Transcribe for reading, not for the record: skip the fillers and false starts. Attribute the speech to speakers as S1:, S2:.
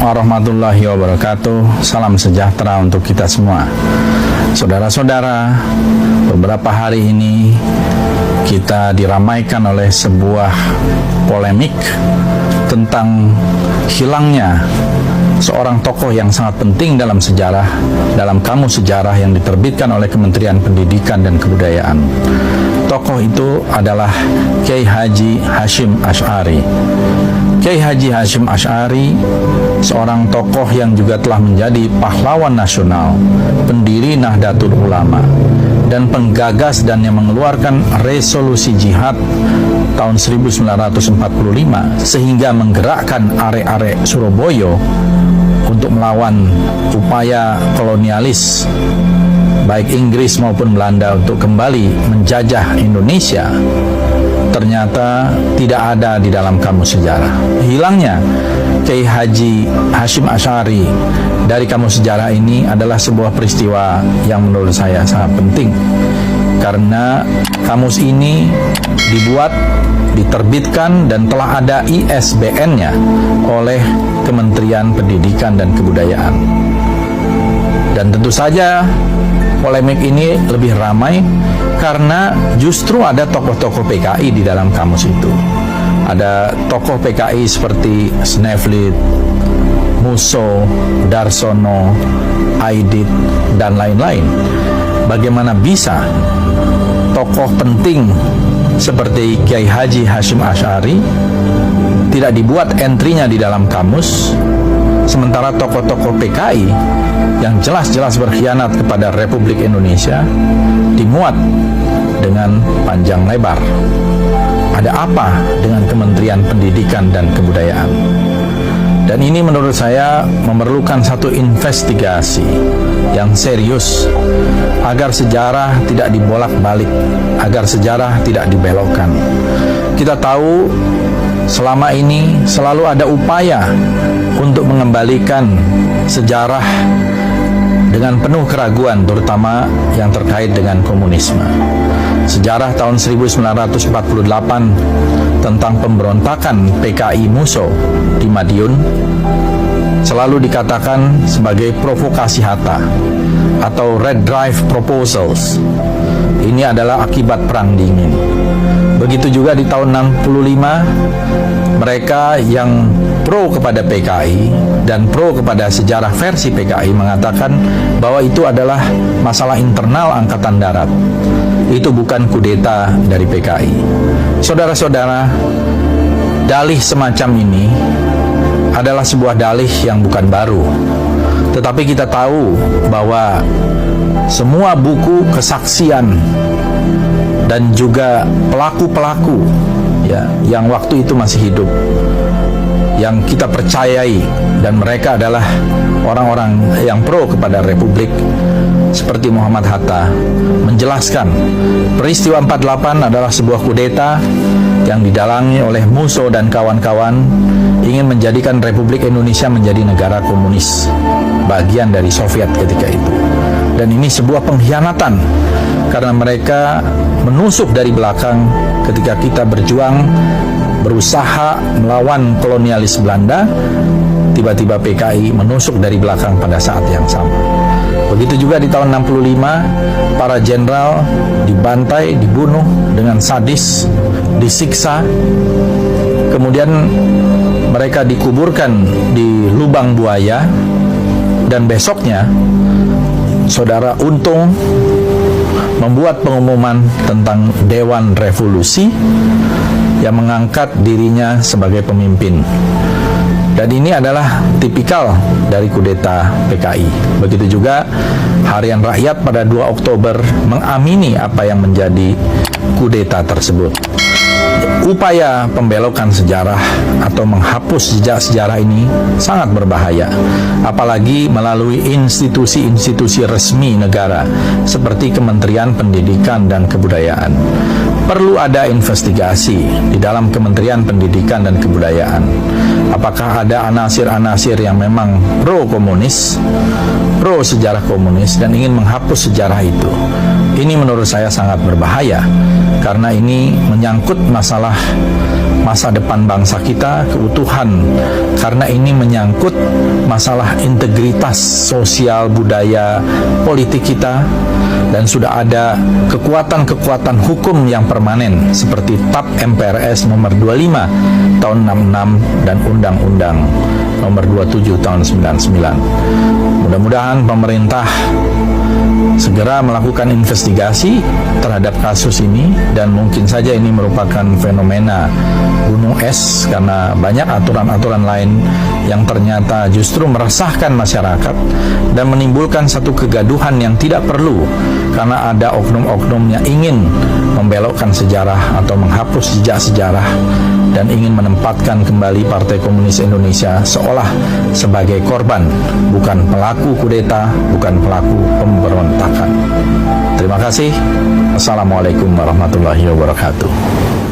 S1: warahmatullahi wabarakatuh. Salam sejahtera untuk kita semua. Saudara-saudara, beberapa hari ini kita diramaikan oleh sebuah polemik tentang hilangnya seorang tokoh yang sangat penting dalam sejarah, dalam kamus sejarah yang diterbitkan oleh Kementerian Pendidikan dan Kebudayaan. Tokoh itu adalah Kiai Haji Hashim Asy'ari. Kiai Haji Hashim Asy'ari, seorang tokoh yang juga telah menjadi pahlawan nasional, pendiri Nahdlatul Ulama, dan penggagas dan yang mengeluarkan resolusi jihad tahun 1945 sehingga menggerakkan arek-arek Surabaya untuk melawan upaya kolonialis baik Inggris maupun Belanda untuk kembali menjajah Indonesia, ternyata tidak ada di dalam kamus sejarah. Hilangnya Kiai Haji Hashim Asy'ari dari kamus sejarah ini adalah sebuah peristiwa yang menurut saya sangat penting, karena kamus ini dibuat, diterbitkan, dan telah ada ISBN-nya oleh Kementerian Pendidikan dan Kebudayaan. Dan tentu saja polemik ini lebih ramai karena justru ada tokoh-tokoh PKI di dalam kamus itu. Ada tokoh PKI seperti Sneflit, Musso, Darsono, Aidit, dan lain-lain. Bagaimana bisa tokoh penting seperti Kiai Haji Hashim Asy'ari tidak dibuat entry-nya di dalam kamus, sementara tokoh-tokoh PKI yang jelas-jelas berkhianat kepada Republik Indonesia dimuat dengan panjang lebar. Ada apa dengan Kementerian Pendidikan dan Kebudayaan? Dan ini menurut saya memerlukan satu investigasi yang serius agar sejarah tidak dibolak-balik, agar sejarah tidak dibelokkan. Kita tahu selama ini selalu ada upaya untuk mengembalikan sejarah dengan penuh keraguan, terutama yang terkait dengan komunisme. Sejarah tahun 1948 tentang pemberontakan PKI Musso di Madiun selalu dikatakan sebagai provokasi Hatta atau Red Drive Proposals. Ini adalah akibat Perang Dingin. Begitu juga di tahun 65, mereka yang pro kepada PKI dan pro kepada sejarah versi PKI mengatakan bahwa itu adalah masalah internal Angkatan Darat. Itu bukan kudeta dari PKI. Saudara-saudara, dalih semacam ini adalah sebuah dalih yang bukan baru. Tetapi kita tahu bahwa semua buku kesaksian dan juga pelaku-pelaku ya, yang waktu itu masih hidup, yang kita percayai, dan mereka adalah orang-orang yang pro kepada Republik seperti Muhammad Hatta, menjelaskan peristiwa 48 adalah sebuah kudeta yang didalangi oleh Musso dan kawan-kawan ingin menjadikan Republik Indonesia menjadi negara komunis, bagian dari Soviet ketika itu. Dan ini sebuah pengkhianatan karena mereka menusuk dari belakang ketika kita berjuang berusaha melawan kolonialis Belanda. Tiba-tiba PKI menusuk dari belakang pada saat yang sama. Begitu juga di tahun 65, para jenderal dibantai, dibunuh dengan sadis, disiksa. Kemudian mereka dikuburkan di lubang buaya. Dan besoknya Saudara Untung membuat pengumuman tentang Dewan Revolusi yang mengangkat dirinya sebagai pemimpin. Dan ini adalah tipikal dari kudeta PKI. Begitu juga Harian Rakyat pada 2 Oktober mengamini apa yang menjadi kudeta tersebut. Upaya pembelokan sejarah atau menghapus jejak sejarah ini sangat berbahaya, apalagi melalui institusi-institusi resmi negara seperti Kementerian Pendidikan dan Kebudayaan. Perlu ada investigasi di dalam Kementerian Pendidikan dan Kebudayaan. Apakah ada anasir-anasir yang memang pro-komunis, pro sejarah komunis, dan ingin menghapus sejarah itu? Ini menurut saya sangat berbahaya, karena ini menyangkut masalah masalah masa depan bangsa kita, keutuhan, karena ini menyangkut masalah integritas sosial, budaya, politik kita, dan sudah ada kekuatan-kekuatan hukum yang permanen seperti TAP MPRS nomor 25 tahun 66 dan Undang-Undang nomor 27 tahun 99. Mudah-mudahan pemerintah segera melakukan investigasi terhadap kasus ini, dan mungkin saja ini merupakan fenomena gunung es karena banyak aturan-aturan lain yang ternyata justru meresahkan masyarakat dan menimbulkan satu kegaduhan yang tidak perlu karena ada oknum-oknum yang ingin membelokkan sejarah atau menghapus jejak sejarah dan ingin menempatkan kembali Partai Komunis Indonesia seolah sebagai korban, bukan pelaku kudeta, bukan pelaku pemberontakan. Terima kasih. Assalamualaikum warahmatullahi wabarakatuh.